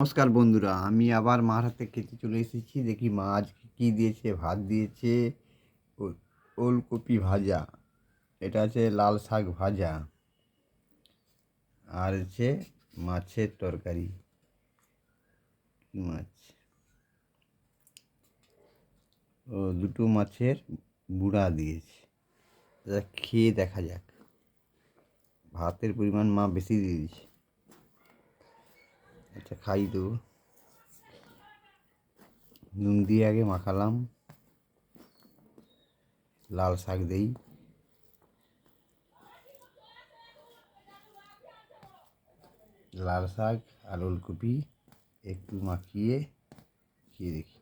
নমস্কার বন্ধুরা, আমি আবার মার হাতে খেতে চলে এসেছি। দেখি মা আজকে কী দিয়েছে। ভাত দিয়েছে, ওলকপি ভাজা, এটা আছে লাল শাক ভাজা, আর হচ্ছে মাছের তরকারি। কী মাছ? দুটো মাছের বুড়া দিয়েছে। এটা খেয়ে দেখা যাক। ভাতের পরিমাণ মা বেশি দিয়ে দিয়েছে। আচ্ছা, খাই তো। নুন দিয়ে আগে মাখালাম। লাল শাক দেই। লাল শাক আর ওলকপি একটু মাখিয়ে খেয়ে দেখি।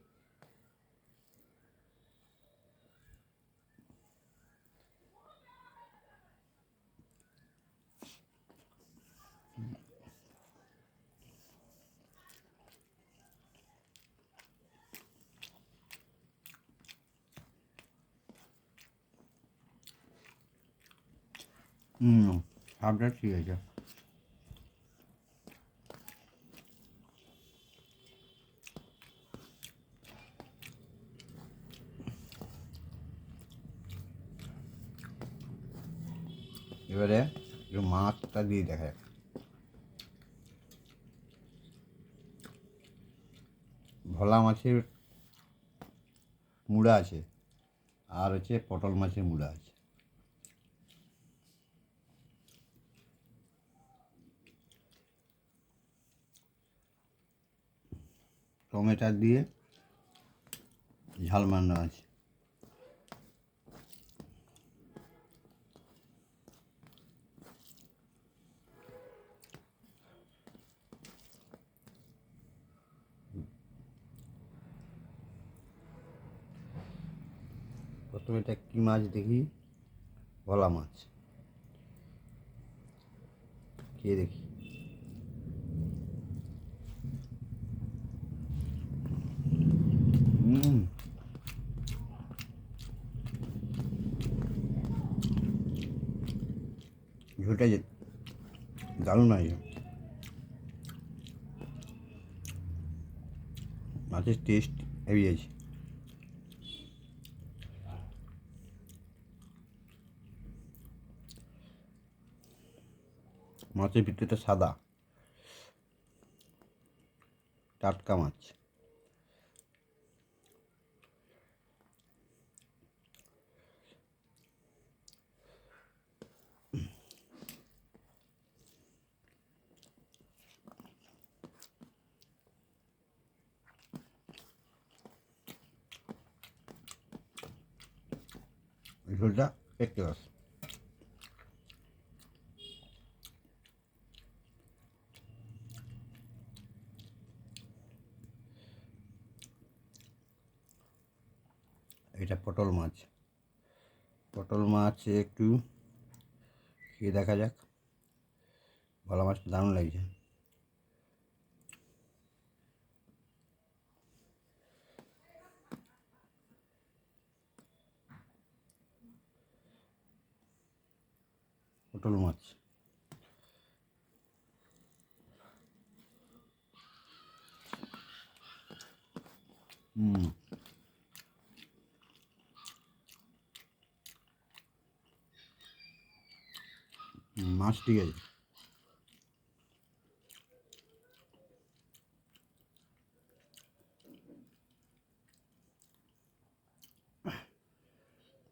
স্বাদটা ঠিক আছে। এবারে একটু মাছটা দিয়ে দেখা যাক। ভোলা মাছের মুড়া আছে, আর হচ্ছে পটল মাছের মুড়া আছে। টমেটো দিয়ে ঝাল মান্না আছে। প্রথমে এটা কী মাছ দেখি? ভোলা মাছ খেয়ে দেখি। ঝোলটা যে দারুণ আছে। মাছের টেস্ট হেভি আছে। মাছের ভিতরটা সাদা, টাটকা মাছ। ঝোলটা একটু আছে। এটা পটল মাছ। পটল মাছ একটু খেয়ে দেখা যাক। ভোলা মাছটা দারুণ লাগছে। পটল মাছ মাছ ঠিক আছে।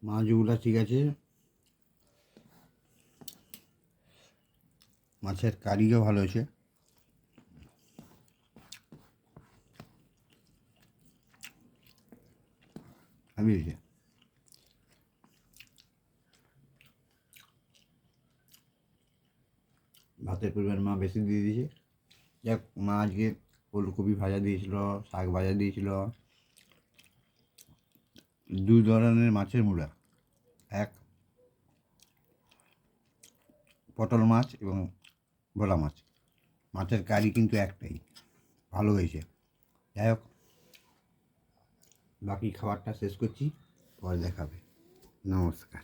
মাছগুলো ঠিক আছে। মাছের কারিও ভালো হয়েছে। আমি হয়েছে। ভাতের পরিমাণ মা বেশি দিয়ে দিয়েছে। যাক, মা আজকে ফুলকপি ভাজা দিয়েছিল, শাক ভাজা দিয়েছিল, দুই ধরনের মাছের মুড়া, এক পটল মাছ এবং ভোলা মাছ। মাছের কারি কিন্তু একটাই, ভালো হয়েছে। যাই হোক, বাকি খাবারটা শেষ করছি, পরে দেখাবে। নমস্কার।